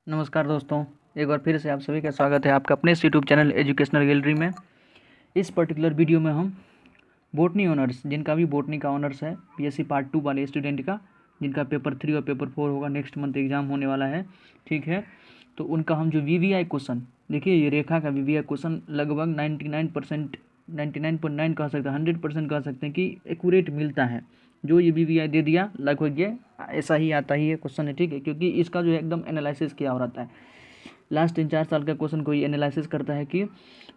नमस्कार दोस्तों, एक बार फिर से आप सभी का स्वागत है आपका अपने इस यूट्यूब चैनल एजुकेशनल गैलरी में। इस पर्टिकुलर वीडियो में हम बोटनी ऑनर्स, जिनका भी बोटनी का ऑनर्स है, बीएससी पार्ट 2 वाले स्टूडेंट का, जिनका पेपर 3 और पेपर 4 होगा, नेक्स्ट मंथ एग्जाम होने वाला है, ठीक है। तो उनका हम जो वीवीआई क्वेश्चन, देखिए ये रेखा का वीवीआई क्वेश्चन लगभग 99% 99.9 कह सकते हैं, 100% कह सकते हैं कि एक्यूरेट मिलता है। जो ये वीवीआई दे दिया लगभग ये ऐसा ही आता ही है क्वेश्चन है, ठीक है, क्योंकि इसका जो है एकदम एनालिसिस किया हो रहता है। लास्ट 3-4 साल का क्वेश्चन कोई एनालिसिस करता है कि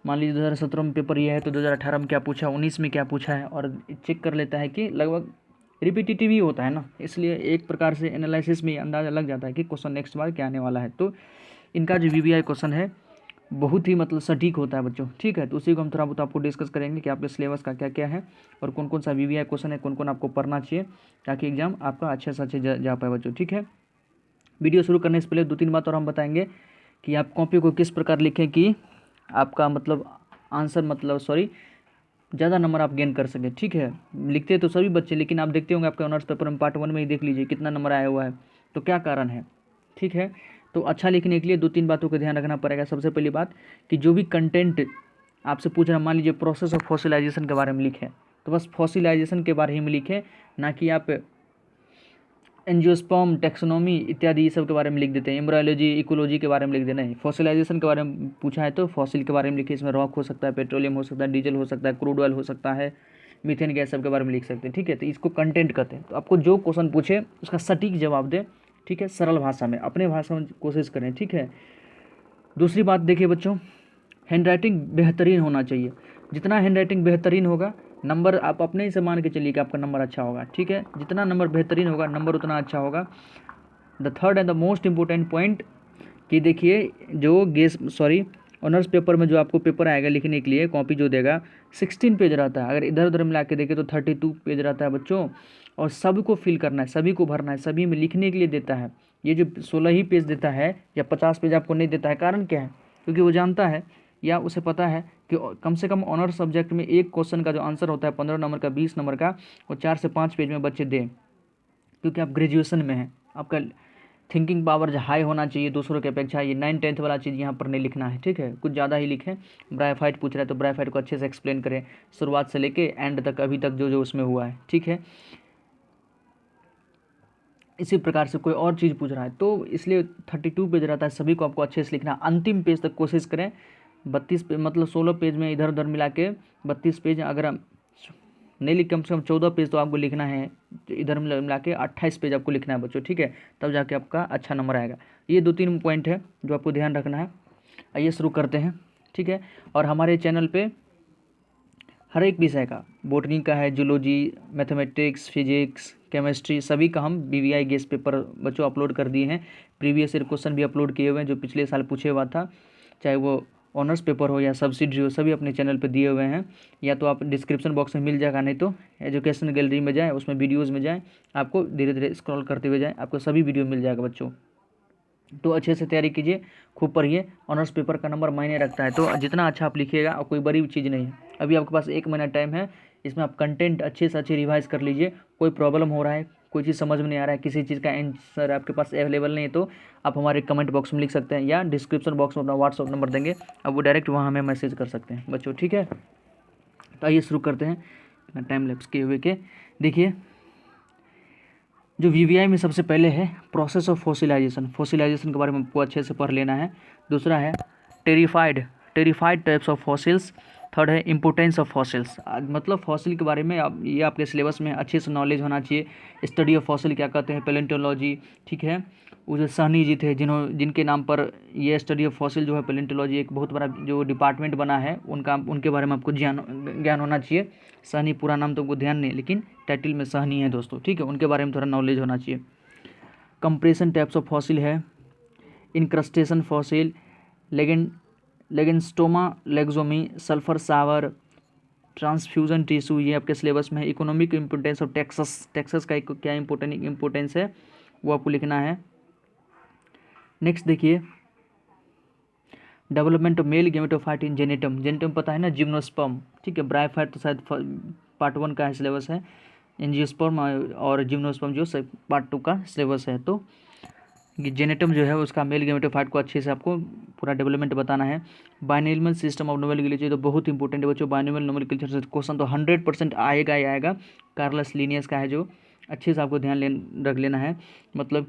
मान लीजिए 2017 में पेपर ये है तो 2018 में क्या पूछा, 19 में क्या पूछा है, और चेक कर लेता है कि लगभग रिपीटिटिव ही होता है ना, इसलिए एक प्रकार से एनालिसिस में अंदाज़ा लग जाता है कि क्वेश्चन नेक्स्ट बार क्या आने वाला है। तो इनका जो वीवीआई क्वेश्चन है बहुत ही मतलब सटीक होता है बच्चों, ठीक है। तो उसी को हम थोड़ा बहुत आपको डिस्कस करेंगे कि आपके सिलेबस का क्या क्या है और कौन कौन सा वीवीआई क्वेश्चन है, कौन कौन आपको पढ़ना चाहिए ताकि एग्जाम आपका अच्छे से अच्छे जा पाए बच्चों, ठीक है। वीडियो शुरू करने से पहले 2-3 बात और हम बताएंगे कि आप कॉपी को किस प्रकार लिखें कि आपका मतलब आंसर ज़्यादा नंबर आप गेन कर सकें, ठीक है। लिखते तो सभी बच्चे, लेकिन आप देखते होंगे आपके ऑनर्स पेपर में पार्ट 1 में ही देख लीजिए कितना नंबर आया हुआ है, तो क्या कारण है, ठीक है। तो अच्छा लिखने के लिए 2-3 बातों का ध्यान रखना पड़ेगा। सबसे पहली बात कि जो भी कंटेंट आपसे पूछ रहा है, मान लीजिए प्रोसेस ऑफ फॉसिलाइजेशन के बारे में लिखें तो बस फॉसिलाइजेशन के बारे में लिखें, ना कि आप एंजियोस्पर्म, टैक्सोनॉमी इत्यादि ये सब के बारे में लिख देते हैं, एम्ब्रायोलॉजी, इकोलॉजी के बारे में लिख देना है। फॉसिलाइजेशन के बारे में पूछा है तो फॉसिल के बारे में लिखिए, इसमें रॉक हो सकता है, पेट्रोलियम हो सकता है, डीजल हो सकता है, क्रूड ऑयल हो सकता है, मीथेन गैस सब के बारे में लिख सकते हैं, ठीक है। तो इसको कंटेंट कहते हैं। तो आपको जो क्वेश्चन पूछे उसका सटीक जवाब दे, ठीक है, सरल भाषा में, अपने भाषा में कोशिश करें, ठीक है। दूसरी बात देखिए बच्चों, हैंड राइटिंग बेहतरीन होना चाहिए। जितना हैंड राइटिंग बेहतरीन होगा, नंबर आप अपने ही से मान के चलिए कि आपका नंबर अच्छा होगा, ठीक है। जितना नंबर बेहतरीन होगा, नंबर उतना अच्छा होगा। The third and the most important point कि देखिए जो ऑनर्स पेपर में जो आपको पेपर आएगा लिखने के लिए, कॉपी जो देगा 16 पेज रहता है। अगर इधर उधर मिला के देखे तो 32 पेज रहता है बच्चों, और सबको फिल करना है, सभी को भरना है, सभी में लिखने के लिए देता है। ये जो 16 ही पेज देता है या 50 पेज आपको नहीं देता है, कारण क्या है? क्योंकि वो जानता है या उसे पता है कि कम से कम ऑनर्स सब्जेक्ट में एक क्वेश्चन का जो आंसर होता है 15 नंबर का, 20 नंबर का, वो 4 से 5 पेज में बच्चे दें, क्योंकि आप ग्रेजुएशन में हैं। आपका थिंकिंग पावर जो हाई होना चाहिए दूसरों की अपेक्षा। ये 9-10 वाला चीज़ यहाँ पर नहीं लिखना है, ठीक है, कुछ ज़्यादा ही लिखें। ब्रायोफाइट पूछ रहा है तो ब्रायोफाइट को अच्छे से एक्सप्लेन करें, शुरुआत से लेके एंड तक, अभी तक जो जो उसमें हुआ है, ठीक है। इसी प्रकार से कोई और चीज़ पूछ रहा है तो इसलिए 32 पेज रहता है, सभी को आपको अच्छे से लिखना। अंतिम पेज तक कोशिश करें, 32 पेज मतलब 16 पेज में इधर उधर मिला के 32 पेज, अगर हम नहीं लिख, कम से कम 14 पेज तो आपको लिखना है, इधर मिला के 28 पेज आपको लिखना है बच्चों, ठीक है, तब जाके आपका अच्छा नंबर आएगा। ये 2-3 पॉइंट है जो आपको ध्यान रखना है। आइए शुरू करते हैं, ठीक है। और हमारे चैनल पे हर एक विषय का, बॉटनी का है, जूलॉजी, मैथमेटिक्स, फिजिक्स, केमिस्ट्री, सभी का हम वीवीआई गेस पेपर बच्चों अपलोड कर दिए हैं। प्रीवियस ईयर क्वेश्चन भी अपलोड किए हुए हैं जो पिछले साल पूछे हुआ था, चाहे वो ऑनर्स पेपर हो या सब्सिडरी हो, सभी अपने चैनल पे दिए हुए हैं। या तो आप डिस्क्रिप्शन बॉक्स में मिल जाएगा, नहीं तो एजुकेशन गैलरी में जाएँ, उसमें वीडियोज़ में जाएँ, आपको धीरे धीरे स्क्रॉल करते हुए जाएँ, आपको सभी वीडियो मिल जाएगा बच्चों। तो अच्छे से तैयारी कीजिए, खूब पढ़िए। ऑनर्स पेपर का नंबर मायने रखता है, तो जितना अच्छा आप लिखिएगा, और कोई बड़ी चीज़ नहीं है। अभी आपके पास 1 महीना टाइम है, इसमें आप कंटेंट अच्छे से अच्छे रिवाइज कर लीजिए। कोई प्रॉब्लम हो रहा है, कोई चीज़ समझ में नहीं आ रहा है, किसी चीज़ का आंसर आपके पास अवेलेबल नहीं है, तो आप हमारे कमेंट बॉक्स में लिख सकते हैं या डिस्क्रिप्शन बॉक्स में अपना व्हाट्सअप नंबर देंगे, अब वो डायरेक्ट वहाँ हमें मैसेज कर सकते हैं बच्चों, ठीक है। तो आइए शुरू करते हैं बिना टाइम लैप्स किए हुए के। देखिए जो वीवीआई में सबसे पहले है प्रोसेस ऑफ फॉसिलाइजेशन, फॉसिलाइजेशन के बारे में आपको अच्छे से पढ़ लेना है। दूसरा है terrified types of fossils. Third है इम्पोर्टेंस ऑफ फॉसिल्स, मतलब फॉसिल के बारे में ये आपके सिलेबस में अच्छे से नॉलेज होना चाहिए। स्टडी ऑफ फॉसिल क्या कहते हैं, पैलेंटोलॉजी, ठीक है। वो जो सहनी जी थे जिनके नाम पर ये स्टडी ऑफ फॉसिल जो है पैलेंटोलॉजी, एक बहुत बड़ा जो डिपार्टमेंट बना है, उनके बारे में आपको ज्ञान होना चाहिए। सहनी पूरा नाम तो उनको ध्यान नहीं, लेकिन टाइटल में सहनी है दोस्तों, ठीक है, उनके बारे में थोड़ा नॉलेज होना चाहिए। कंप्रेशन टाइप्स ऑफ फॉसिल है, इनक्रस्टेशन फॉसिल, लेगेंस्टोमा, लेग्जोमी, सल्फर सावर, ट्रांसफ्यूजन टिश्यू, ये आपके सिलेबस में है। इकोनॉमिक इम्पोर्टेंस ऑफ टेक्सस का क्या इम्पोर्टेंस है वो आपको लिखना है। नेक्स्ट देखिए development of male gametophyte in जेनेटम पता है ना, जिम्नोस्पर्म, ठीक है। ब्रायोफाइट तो शायद पार्ट 1 का सिलेबस है, एंजियोस्पर्म और जिम्नोस्पर्म जो पार्ट 2 का सिलेबस है। तो जेनेटम जो है उसका मेल गेमेटोफाइट को अच्छे से आपको पूरा डेवलपमेंट बताना है। बाइनोमियल सिस्टम ऑफ नोमेनक्लेचर तो बहुत इंपॉर्टेंट है बच्चों, बाइनोमियल नोमेनक्लेचर से क्वेश्चन तो 100% आएगा ही आएगा। कार्लस लिनियस का है जो अच्छे से आपको रख लेना है। मतलब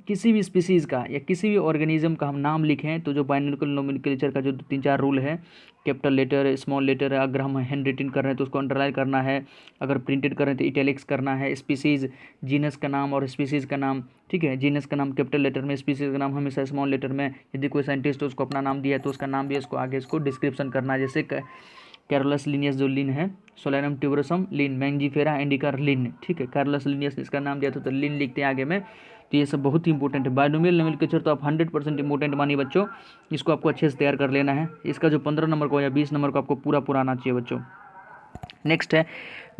किसी भी स्पीसीज़ का या किसी भी ऑर्गेनिज्म का हम नाम लिखें तो जो बाइनोमियल नोमेनक्लेचर का जो 3-4 रूल है, कैपिटल लेटर, स्मॉल लेटर, अगर हम हैंड रिटन कर रहे हैं तो उसको अंडरलाइन करना है, अगर प्रिंटेड कर रहे हैं तो इटैलिक्स करना है, स्पीसीज़ जीनस का नाम और स्पीसीज़ का नाम, ठीक है, जीनस का नाम कैपिटल लेटर में, स्पीसीज़ का नाम हमेशा स्मॉल लेटर में। यदि कोई साइंटिस्ट उसको अपना नाम दिया है तो उसका नाम भी उसको आगे इसको डिस्क्रिप्शन करना है। जैसे कैरोलस लिनियस जो लिन है, सोलैनम ट्यूबरसम लिन, मैंगजीफेरा इंडिका लिन, ठीक है, कैरोलस लिनियस इसका नाम दिया था तो लिन लिखते हैं आगे में। तो ये सब बहुत ही इंपॉर्टेंट है। बाइनोमियल नोमेनक्लेचर तो आप 100% इंपॉर्टेंट मानिए बच्चों, इसको आपको अच्छे से तैयार कर लेना है। इसका जो 15 नंबर को या 20 नंबर को आपको पूरा आना चाहिए बच्चों। नेक्स्ट है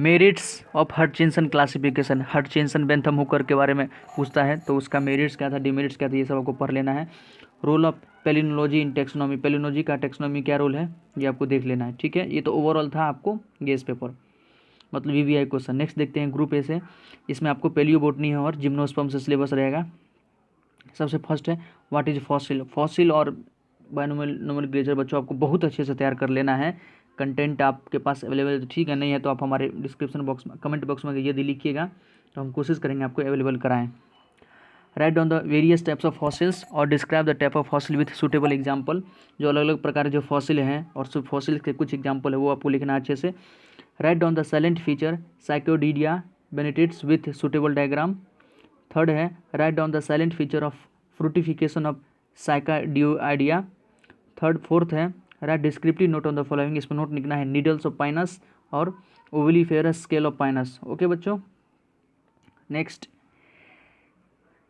merits of Hutchinson classification. Hutchinson Bentham Hooker के बारे में पूछता है तो उसका मेरिट्स क्या था, डिमेरिट्स क्या था, ये सब आपको पढ़ लेना है। Role of palynology in taxonomy, palynology का टेक्सोनॉमी क्या रोल है ये आपको देख लेना है, ठीक है। ये तो ओवरऑल था आपको गेस पेपर, मतलब वीवीआई क्वेश्चन। नेक्स्ट देखते हैं ग्रुप ए से, इसमें आपको पेलियोबोटनी है और जिम्नोस्पर्म से सिलेबस रहेगा। सबसे फर्स्ट है व्हाट इज फॉसिल। फॉसिल और बाइनोमियल नोमेनक्लेचर बच्चों आपको बहुत अच्छे से तैयार कर लेना है। कंटेंट आपके पास अवेलेबल है तो ठीक है, नहीं है तो आप हमारे डिस्क्रिप्शन बॉक्स में, कमेंट बॉक्स में यदि लिखिएगा तो हम कोशिश करेंगे आपको अवेलेबल कराएं। Write down the various types of fossils और describe the type of fossil with suitable example. जो अलग अलग प्रकार जो फॉसिल हैं और फॉसिल के कुछ एग्जाम्पल है वो आपको लिखना अच्छे से। Write down the salient feature Cycadeoidea Bennettites with suitable diagram. Third है write down the salient feature of fructification of Cycadeoidea. Fourth है write descriptive note on the following, इसमें नोट लिखना है नीडल्स ऑफ पाइनस और ovuliferous scale of Pinus. Okay बच्चों, next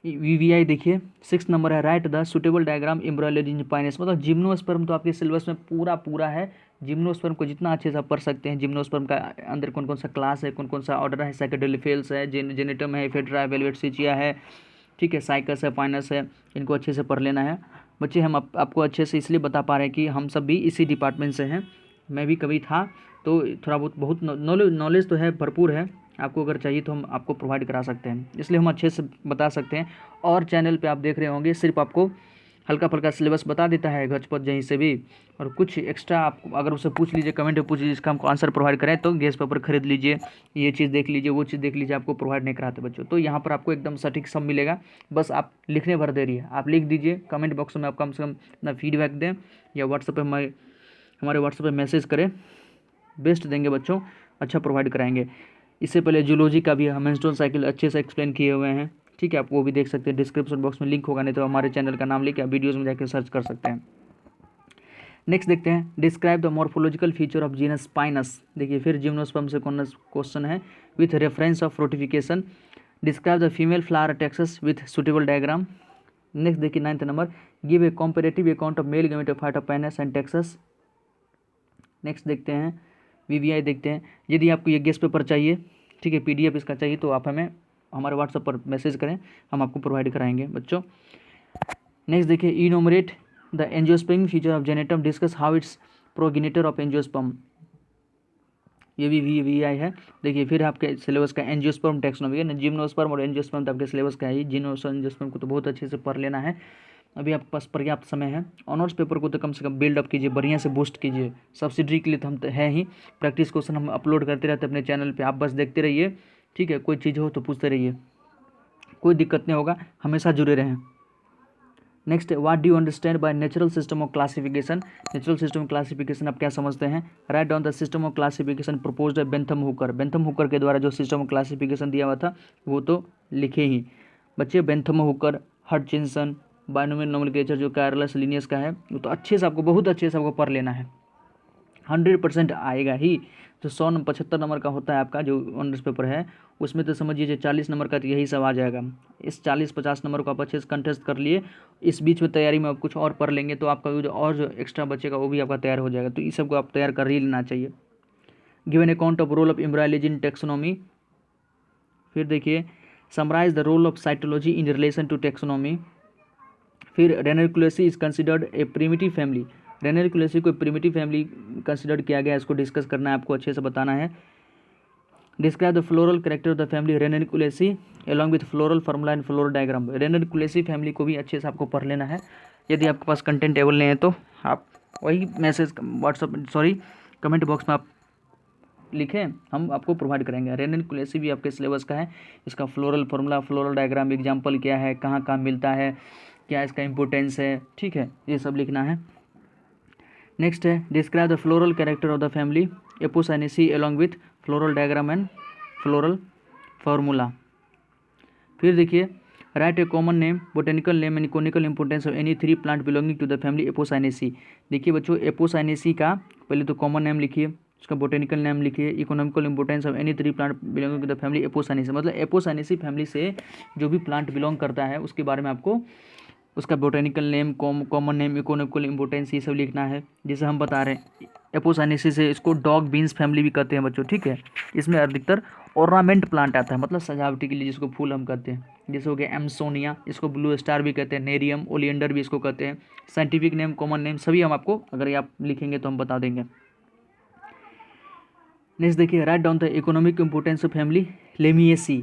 VVI देखिए 6 number है write the suitable diagram embryology in Pinus. मतलब gymnosperm तो आपके सिलेबस में पूरा है। जिम्नोस्पर्म को जितना अच्छे से आप पढ़ सकते हैं, जिम्नोस्पर्म का अंदर कौन कौन सा क्लास है, कौन कौन सा ऑर्डर है, साइकोडेलिफेल्स है, जेनेटम है, फेड्रा है, वेलवेटसिचिया है, ठीक है, साइकस है, पाइनस है, इनको अच्छे से पढ़ लेना है बच्चे। हम आपको अच्छे से इसलिए बता पा रहे हैं कि हम सब भी इसी डिपार्टमेंट से हैं, मैं भी कभी था, तो थोड़ा बहुत नॉलेज तो है, भरपूर है। आपको अगर चाहिए तो हम आपको प्रोवाइड करा सकते हैं, इसलिए हम अच्छे से बता सकते हैं। और चैनल पे आप देख रहे होंगे सिर्फ आपको हल्का फुल्का सिलेबस बता देता है गचपत जहीं से भी, और कुछ एक्स्ट्रा आप अगर उससे पूछ लीजिए, कमेंट में पूछ लीजिए, इसका हमको आंसर प्रोवाइड करें तो गेस पेपर खरीद लीजिए, ये चीज़ देख लीजिए, वो चीज़ देख लीजिए, आपको प्रोवाइड नहीं कराते बच्चों। तो यहाँ पर आपको एकदम सटीक सब मिलेगा, बस आप लिखने भर देरी है। आप लिख दीजिए, कमेंट बॉक्स में आप कम से कम अपना फीडबैक दें या व्हाट्सएप पर हमारे व्हाट्सएप पर मैसेज करें, बेस्ट देंगे बच्चों, अच्छा प्रोवाइड कराएंगे। इससे पहले जूलॉजी का भी मेंस्ट्रुअल साइकिल अच्छे से एक्सप्लेन किए हुए हैं, ठीक है, आप वो भी देख सकते हैं, डिस्क्रिप्शन बॉक्स में लिंक होगा, नहीं तो हमारे चैनल का नाम लेके आप वीडियोज़ में जाकर सर्च कर सकते हैं। नेक्स्ट देखते हैं describe the morphological feature of genus Pinus. देखिए फिर जिम्नोस्पर्म से क्वेश्चन है with reference of fructification. Describe the female flower Taxus with suitable diagram. Next देखिए 9th number give a comparative account of male gametophyte of Pinus and Taxus. Next देखते हैं VVI देखते हैं। यदि आपको ये गेस पेपर चाहिए, ठीक है, पीडीएफ इसका चाहिए तो आप हमें हमारे व्हाट्सएप पर मैसेज करें, हम आपको प्रोवाइड कराएंगे बच्चों। नेक्स्ट देखिए enumerate the angiosperm feature of Gnetum, discuss how its progenitor of angiosperm. ये भी वीवीआई है। देखिए फिर आपके सिलेबस का एंजियोस्पर्म टेक्सोनॉमी है, जिम्नोस्पर्म और एंजियोस्पर्म तो आपके सिलेबस का है। एंजियोस्पर्म को तो बहुत अच्छे से पढ़ लेना है, अभी आपके पास पर्याप्त समय है। ऑनर्स पेपर को तो कम से कम बिल्डअप कीजिए, बढ़िया से बूस्ट कीजिए। सब्सिडी के लिए तो हम तो है ही, प्रैक्टिस क्वेश्चन हम अपलोड करते रहते हैं अपने चैनल पे, आप बस देखते रहिए, ठीक है। कोई चीज़ हो तो पूछते रहिए, कोई दिक्कत नहीं होगा, हमेशा जुड़े रहें। Next what do you understand by natural system of classification. Natural system of classification आप क्या समझते हैं। Right down the system of classification proposed by Bentham Hooker. Bentham Hooker के द्वारा जो सिस्टम ऑफ क्लासिफिकेशन दिया हुआ था वो तो लिखे ही बच्चे, बेंथम हुकर, हटचिंसन, बाइनोमियल नोमेनक्लेचर जो कार्लस लिनियस का है वो तो अच्छे से आपको, बहुत अच्छे से आपको पढ़ लेना है, 100% आएगा ही। तो 75 नंबर का होता है आपका जो ऑनर्स पेपर है, उसमें तो समझिए 40 नंबर का तो यही सब आ जाएगा। इस 40-50 नंबर को आप अच्छे से कंटेस्ट कर लिए, इस बीच में तैयारी में आप कुछ और पढ़ लेंगे तो आपका जो एक्स्ट्रा बचेगा वो भी आपका तैयार हो जाएगा। तो इस सब को आप तैयार कर ही लेना चाहिए। Given account of role of embryology in taxonomy. फिर देखिए summarize the role of cytology in relation to taxonomy. फिर Ranunculaceae is considered a primitive family. Ranunculaceae को प्रिमिटिव फैमिली कंसिडर किया गया, इसको डिस्कस करना है, आपको अच्छे से बताना है। Describe the floral character of the family Ranunculaceae along with floral formula and floral diagram. Ranunculaceae family को भी अच्छे से आपको पढ़ लेना है। यदि आपके पास कंटेंट टेबल नहीं है तो आप वही मैसेज कमेंट बॉक्स में आप लिखें, हम आपको प्रोवाइड करेंगे। रेनिकुलेसी भी आपके सिलेबस का है। इसका floral formula, floral diagram, example क्या है, कहाँ कहाँ मिलता है, क्या इसका इंपॉर्टेंस है, ठीक है, ये सब लिखना है। नेक्स्ट है describe the floral character of the family Apocynaceae along with floral diagram and floral formula. फिर देखिए write a common name, botanical name and economical importance of any 3 plant belonging to the family Apocynaceae. देखिए बच्चों, Apocynaceae का पहले तो common name लिखिए, उसका botanical name लिखिए, economical importance of any 3 plant belonging to the family Apocynaceae. मतलब Apocynaceae family से जो भी प्लांट बिलोंग करता है उसके बारे में आपको उसका botanical name, common name, economical importance, ये सब लिखना है। जैसे हम बता रहे हैं एपोसाइनेसी से इसको डॉग बीन्स फैमिली भी कहते हैं बच्चों, ठीक है। इसमें अधिकतर ऑर्नामेंट प्लांट आता है, मतलब सजावटी के लिए जिसको फूल हम कहते हैं। जैसे हो गया एमसोनिया, इसको ब्लू स्टार भी कहते हैं, नेरियम, ओलियंडर भी इसको कहते हैं। साइंटिफिक नेम, कॉमन नेम सभी हम आपको अगर आप लिखेंगे तो हम बता देंगे। नेक्स्ट देखिए write down the economic importance of family Lamiaceae,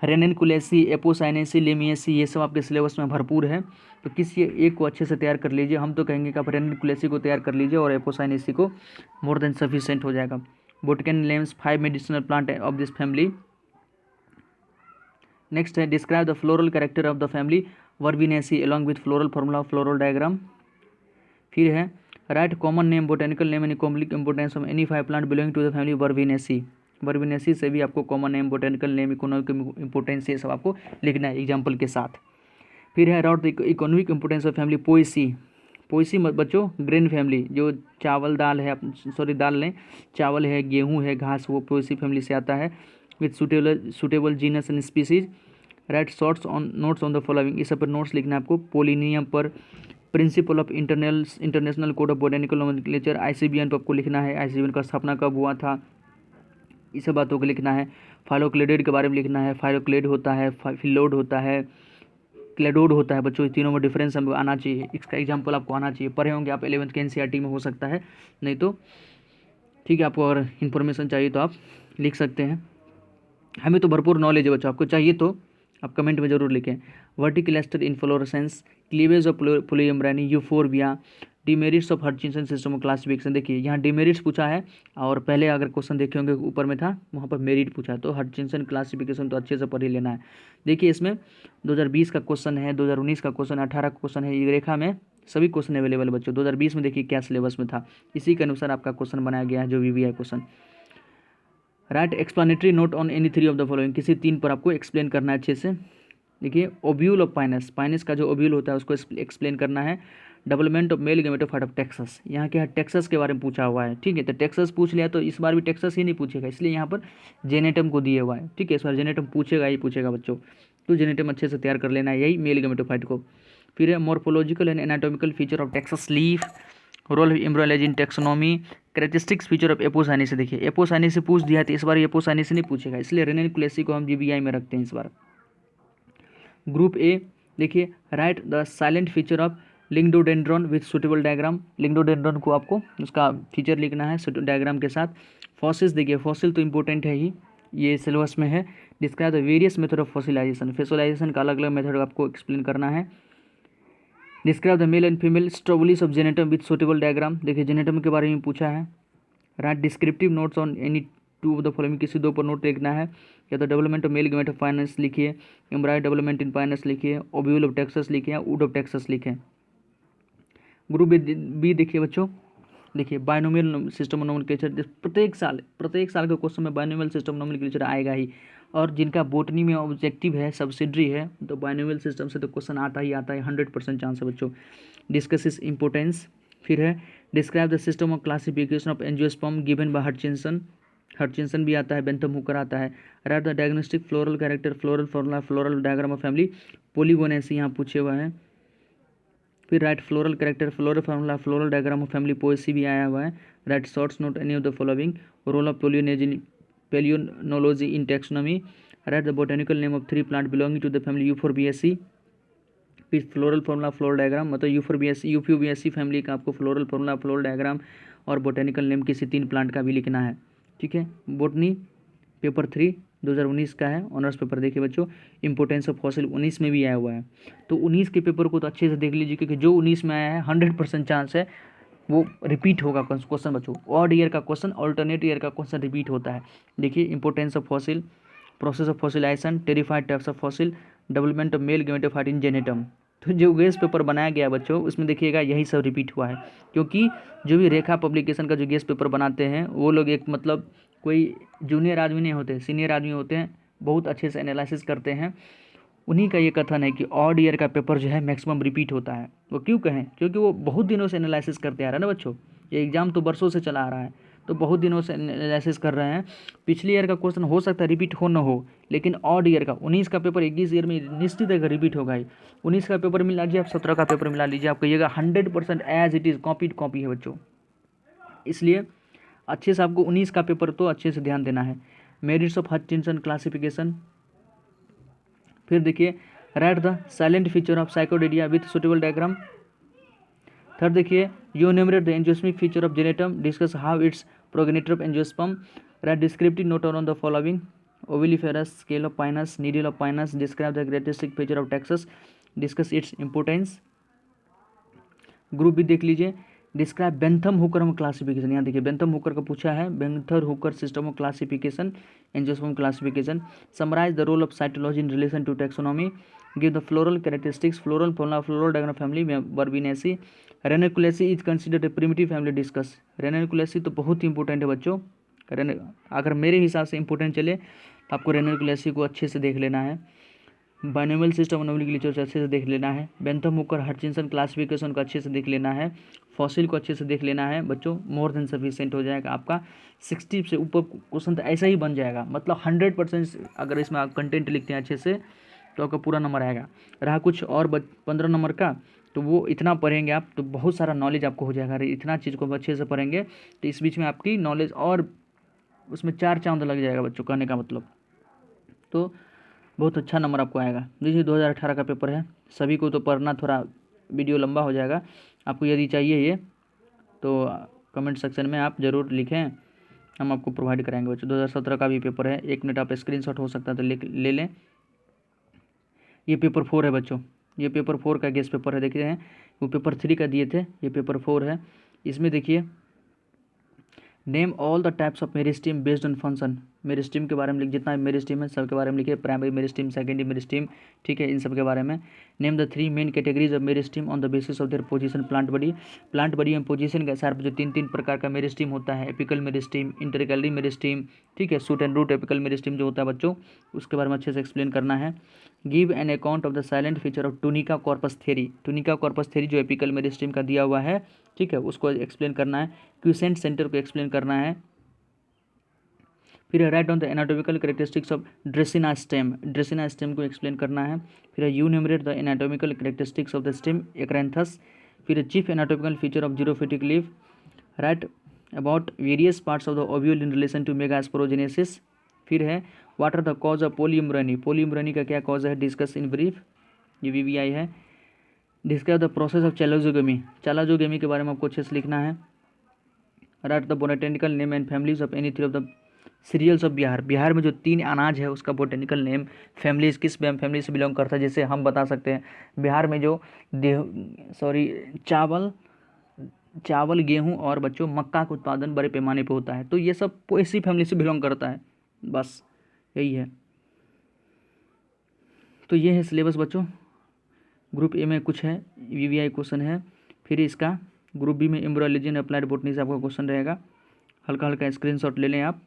Ranunculaceae, Apocynaceae, Lamiaceae, ये सब आपके सिलेबस में भरपूर है। तो किसी एक को अच्छे से तैयार कर लीजिए। हम तो कहेंगे कि आप रेनिकुलेसी को तैयार कर लीजिए और एपोसाइनेसी को मोर देन सफिशिएंट हो जाएगा। Botanical names 5 medicinal plant of this family. Next है describe the floral character of the family Verbenaceae along with floral formula, floral diagram. फिर है write common name, botanical name and economic importance of any 5 plant belonging to the family Verbenaceae. Verbenaceae से भी आपको common name, botanical name, economic importance ये सब आपको लिखना है एग्जाम्पल के साथ। फिर है write the economic importance of family Poaceae. Poaceae बच्चों ग्रेन फैमिली, जो चावल दाल है, दाल लें, चावल है, गेहूँ है, घास, वो पोएसी फैमिली से आता है। With suitable genus and species. Right shorts on notes on the following, इस सब पर नोट्स लिखना है आपको। पोलिनियम पर, principle of international code of botanical nomenclature, ICBN पर आपको लिखना है, ICBN का स्थापना कब हुआ था, इस सब बातों को लिखना है। फाइलोक्लेडेड के बारे में लिखना है। फाइलोक्लेड होता है, फिलोड होता है, क्लेडोड होता है बच्चों। तीनों में डिफरेंस हमको आना चाहिए, इसका एग्जाम्पल आपको आना चाहिए। पढ़े होंगे आप 11th के NCERT में, हो सकता है नहीं तो ठीक है। आपको अगर इन्फॉर्मेशन चाहिए तो आप लिख सकते हैं। हमें तो भरपूर नॉलेज है बच्चों, आपको चाहिए तो आप कमेंट में जरूर लिखें। Vertical inflorescence, cleavage of polyembryony, Euphorbia, demerits of Hutchinson system of classification. देखिए यहाँ डिमेरिट्स पूछा है और पहले अगर क्वेश्चन देखे होंगे ऊपर में था, वहाँ पर मेरिट पूछा है। तो हटचिंसन क्लासिफिकेशन तो अच्छे से पढ़ ही लेना है। देखिए इसमें 2020 का क्वेश्चन है, 2019 का क्वेश्चन, 18 का क्वेश्चन है। ये रेखा में सभी क्वेश्चन अवेलेबल है बच्चों। 2020 में देखिए क्या सिलेबस में था, इसी के अनुसार आपका क्वेश्चन बनाया गया है जो VVI question. Right explanatory note on any 3 of the following, किसी 3 पर आपको एक्सप्लेन करना है अच्छे से। देखिए ओब्यूल ऑफ पाइनस, पाइनस का जो ओब्यूल होता है उसको एक्सप्लेन करना है। Development of male gametophyte of Texas, यहाँ के टेक्सास के बारे में पूछा हुआ है, ठीक है। तो टेक्सास पूछ लिया तो इस बार भी टेक्सास ही नहीं पूछेगा, इसलिए यहाँ पर जेनेटम को दिए हुआ है, ठीक है। इस बार जेनेटम पूछेगा ही पूछेगा बच्चों, तो जेनेटम अच्छे से तैयार कर लेना है, यही मेल गेमेटोफाइट को। फिर है morphological and anatomical feature of Taxus leaf, role of embryology in taxonomy, characteristics feature of Apocynaceae. देखिए एपोसाइनेसी पूछ दिया तो इस बार एपोसाइनेसी नहीं पूछेगा, इसलिए रेनिकुलेसी को हम GBI में रखते हैं इस बार। ग्रुप ए देखिए write the salient feature of Lyginodendron with suitable diagram. Lyginodendron को आपको उसका फीचर लिखना है डायग्राम के साथ। फॉसिल्स देखिए, फॉसिल तो इंपॉर्टेंट है ही, ये सिलेबस में है। Describe the various method of fossilization, fossilization का अलग अलग मेथड आपको एक्सप्लेन करना है। Describe the male and female strobilus of Gnetum with suitable diagram. देखिए जेनेटम के बारे में पूछा है। Write descriptive notes on any 2 of the following, किसी 2 पर नोट लिखना है। या तो development of male gamete of Pinus लिखिए, एम्ब्रायड डेवलपमेंट इन पाइनस लिखिए, ओब्यूल ऑफ टेक्सास लिखिए, वुड ऑफ टेक्सास लिखें। ग्रुप बी देखिए बच्चों, देखिए बायनोमियल सिस्टम ऑफ नोमेनक्लेचर। प्रत्येक साल के क्वेश्चन में बायनोमियल सिस्टम नोमेनक्लेचर आएगा ही, और जिनका बोटनी में ऑब्जेक्टिव है, सब्सिडरी है, तो बायनोमियल सिस्टम से तो क्वेश्चन आता ही आता है, 100% चांस है बच्चों। Discuss is importance. फिर है describe the system of classification of angiosperm given by Hutchinson भी आता है, बेंथम हुकर आता है। Write the diagnostic floral character, floral formula, floral diagram of family, Polygonaceae यहाँ पूछे हुआ है। फिर write floral character, floral formula, floral diagram of family, Poaceae भी आया हुआ है। Write shorts note any of the following, role of palynology in taxonomy. Right the botanical name of 3 plant belonging to the family Euphorbiaceae. फिर floral formula, floral diagram, मतलब Euphorbiaceae family का आपको floral formula, floral diagram और botanical name किसी 3 plant का भी लिखना है, ठीक है। बोटनी पेपर 3 2019 का है ऑनर्स पेपर। देखिए बच्चों, इंपोर्टेंस ऑफ फॉसिल 19 में भी आया हुआ है, तो 19 के पेपर को तो अच्छे से देख लीजिए, क्योंकि जो 19 में आया है 100% चांस है वो रिपीट होगा क्वेश्चन बच्चों। ऑड ईयर का क्वेश्चन, ऑल्टरनेट ईयर का क्वेश्चन रिपीट होता है। देखिए, importance of fossil, process of fossilization, petrified types of fossil, development of male gametophyte in Gnetum. तो जो गेस पेपर बनाया गया बच्चों, उसमें देखिएगा यही सब रिपीट हुआ है, क्योंकि जो भी रेखा पब्लिकेशन का जो गेस पेपर बनाते हैं वो लोग एक मतलब कोई जूनियर आदमी नहीं होते, सीनियर आदमी होते हैं, बहुत अच्छे से एनालिसिस करते हैं। उन्हीं का ये कथन है कि ऑड ईयर का पेपर जो है मैक्सिमम रिपीट होता है। वो क्यों कहें? क्योंकि वो बहुत दिनों से एनालिसिस करते आ रहे हैं ना बच्चों। ये एग्जाम तो बरसों से चला आ रहा है, तो बहुत दिनों से एनालिसिस कर रहे हैं। पिछले ईयर का क्वेश्चन हो सकता है रिपीट हो ना हो, लेकिन ऑड ईयर का 19 का पेपर 21 ईयर में निश्चित है रिपीट होगा ही। 19 का पेपर मिला लीजिए आप, 17 का पेपर मिला लीजिए, आप कहिएगा 100% एज इट इज़ कॉपी है बच्चों। इसलिए अच्छे से आपको 19 का पेपर तो अच्छे से ध्यान देना है। Merits of Hutchinson classification. फिर देखिए, write the salient feature of Cycadeoidea with suitable diagram. Third देखिए, you enumerate the angiospermic feature of Gnetum, discuss how its progenitor of angiosperm, write descriptive note on the following, ovuliferous, scale of Pinus, needle of Pinus, describe the characteristic feature of Taxus, discuss its importance. Group भी देख लीजिए, describe Bentham Hooker classification. यहाँ देखिए Bentham Hooker का पूछा है, Bentham Hooker system of classification, angiosperm classification, summarize the role of cytology in relation to taxonomy, give the floral characteristics, floral diagram family में Verbenaceae, Ranunculaceae is considered a primitive family, discuss. Ranunculaceae तो बहुत ही important है बच्चों। अगर मेरे हिसाब से important चले तो आपको रेनिकुलेसी को अच्छे से देख लेना है। बाइनोमियल सिस्टम ऑफ नोमेनक्लेचर अच्छे से देख लेना है। बेंथम हुकर हचिंसन क्लासिफिकेशन को अच्छे से देख लेना है। फॉसिल को अच्छे से देख लेना है बच्चों। मोर देन सफिशिएंट हो जाएगा आपका। 60 से ऊपर क्वेश्चन तो ऐसा ही बन जाएगा, मतलब 100% अगर इसमें आप कंटेंट लिखते हैं अच्छे से तो आपका पूरा नंबर आएगा। रहा कुछ और 15 नंबर का, तो वो इतना पढ़ेंगे आप तो बहुत सारा नॉलेज आपको हो जाएगा। इतना चीज़ को अच्छे से पढ़ेंगे तो इस बीच में आपकी नॉलेज और उसमें 4 चांद लग जाएगा बच्चों, कहने का मतलब। तो बहुत अच्छा नंबर आपको आएगा। देखिए 2018 का पेपर है, सभी को तो पढ़ना, थोड़ा वीडियो लंबा हो जाएगा। आपको यदि चाहिए ये तो कमेंट सेक्शन में आप ज़रूर लिखें, हम आपको प्रोवाइड कराएंगे बच्चों। 2017 का भी पेपर है, 1 मिनट आप स्क्रीनशॉट हो सकता है तो ले लें। ये पेपर 4 है बच्चों, ये पेपर 4 का गेस्ट पेपर है। देख रहे हैं, वो पेपर 3 का दिए थे, ये पेपर 4 है। इसमें देखिए, name all the types of meristem based on function. Meristem के बारे में लिख, जितना मेरिस्टीम है सब के बारे में लिखिए। प्राइमरी मेरिस्टीम, सेकेंडरी मेरिस्टीम, ठीक है, इन सब के बारे में। Name the 3 main categories of meristem on the basis of their position plant body. Plant body में पोजीशन के आधार पर जो 3 प्रकार का मेरिस्टीम होता है, एपिकल मेरिस्टीम, इंटरकैलरी मेरिस्टीम, ठीक है, शूट एंड रूट एपिकल मेरिस्टीम जो होता है बच्चों, उसके बारे में अच्छे से एक्सप्लेन करना है। Give an account of the salient feature of tunica corpus theory. Tunica corpus theory जो एपिकल मेरिस्टीम का दिया हुआ है, ठीक है, उसको एक्सप्लेन करना है। क्यूसेंट सेंटर को एक्सप्लेन करना है। फिर write on the anatomical characteristics of Dracaena stem. Dracaena stem को एक्सप्लेन करना है। फिर enumerate the anatomical characteristics of the stem Achyranthes. फिर chief anatomical feature of xerophytic leaf. Write about various parts of the ovule in relation to megasporogenesis. फिर है what are the cause of polyembryony. Polyembryony का क्या cause है, discuss in brief, ये VVI है। Describe the process of चैलाजोगेमी। चैलाजोगेमी के बारे में आपको अच्छे से लिखना है। Write the botanical name and families of any three of the cereals of Bihar. Bihar में जो 3 अनाज है उसका बोटेनिकल नेम, फैमिलीज किस फैमिली से बिलोंग करता है। जैसे हम बता सकते हैं बिहार में जो चावल, गेहूं और बच्चों मक्का का उत्पादन बड़े पैमाने पर होता है, तो ये सब इसी फैमिली से बिलोंग करता है, बस यही है। तो ये है सिलेबस बच्चों। ग्रुप ए में कुछ है, VVI क्वेश्चन है। फिर इसका ग्रुप बी में एम्ब्रियोलॉजी एंड अप्लाइड बॉटनी से आपका क्वेश्चन रहेगा। हल्का हल्का स्क्रीनशॉट ले लें आप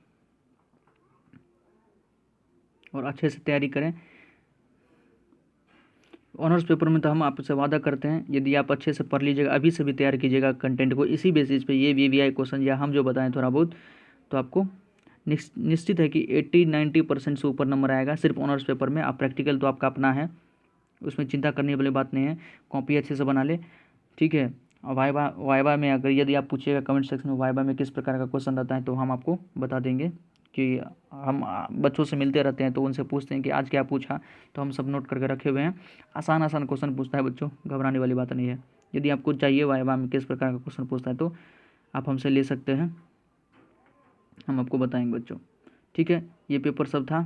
और अच्छे से तैयारी करें। ऑनर्स पेपर में तो हम आपसे वादा करते हैं, यदि आप अच्छे से पढ़ लीजिएगा, अभी से भी तैयार कीजिएगा कंटेंट को, इसी बेसिस पे ये VVI क्वेश्चन या हम जो बताएं थोड़ा बहुत, तो आपको निश्चित है कि 80-90% से ऊपर नंबर आएगा सिर्फ ऑनर्स पेपर में। आप प्रैक्टिकल तो आपका अपना है, उसमें चिंता करने वाली बात नहीं है। कॉपी अच्छे से बना ले, ठीक है। और वाइवा में अगर यदि आप पूछिएगा कमेंट सेक्शन में वाइवा में किस प्रकार का क्वेश्चन आता है, तो हम आपको बता देंगे कि हम बच्चों से मिलते रहते हैं तो उनसे पूछते हैं कि आज क्या पूछा, तो हम सब नोट करके रखे हुए हैं। आसान क्वेश्चन पूछता है बच्चों, घबराने वाली बात नहीं है। यदि आपको चाहिए वाइवा में किस प्रकार का क्वेश्चन पूछता है तो आप हमसे ले सकते हैं, हम आपको बताएंगे बच्चों, ठीक है, ये पेपर सब था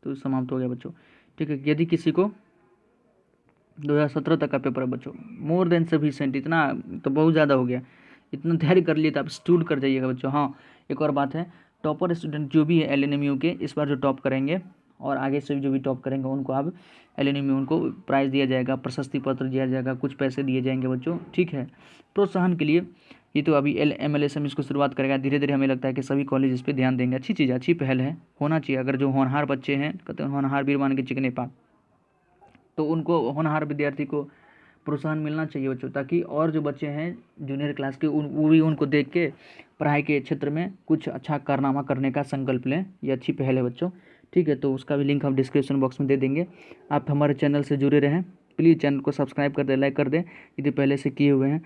तो समाप्त हो गया बच्चों। ठीक है, यदि किसी को 2017 तक का पेपर है बच्चों, मोर देन सफिशिएंट, इतना तो बहुत ज़्यादा हो गया, इतना तैयारी कर लिए तो आप स्टूड कर जाइएगा बच्चों। हाँ, एक और बात है, टॉपर स्टूडेंट जो भी है LNMU के इस बार जो टॉप करेंगे और आगे से जो भी टॉप करेंगे उनको अब LNMU उनको प्राइज़ दिया जाएगा, प्रशस्ति पत्र दिया जाएगा, कुछ पैसे दिए जाएंगे बच्चों। ठीक है, प्रोत्साहन के लिए। ये तो अभी MLSM इसको शुरुआत करेगा, धीरे धीरे हमें लगता है कि सभी कॉलेज इस पर ध्यान देंगे। अच्छी चीज़, अच्छी पहल है, होना चाहिए। अगर जो होनहार बच्चे हैं, कहते हैं होनहार वीर मान के चिकने पात, तो उनको होनहार विद्यार्थी को प्रोत्साहन मिलना चाहिए बच्चों, ताकि और जो बच्चे हैं जूनियर क्लास के वो भी उनको देख के पढ़ाई के क्षेत्र में कुछ अच्छा कारनामा करने का संकल्प लें। ये अच्छी पहल है बच्चों। ठीक है, तो उसका भी लिंक हम डिस्क्रिप्शन बॉक्स में दे देंगे। आप हमारे चैनल से जुड़े रहें, प्लीज़ चैनल को सब्सक्राइब कर दें, लाइक कर दें यदि पहले से किए हुए हैं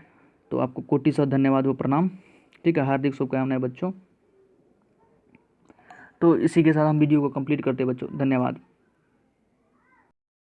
तो। आपको कोटि सौ धन्यवाद व प्रणाम। ठीक है, हार्दिक शुभकामनाएं बच्चों। तो इसी के साथ हम वीडियो को कंप्लीट करते हैं बच्चों, धन्यवाद।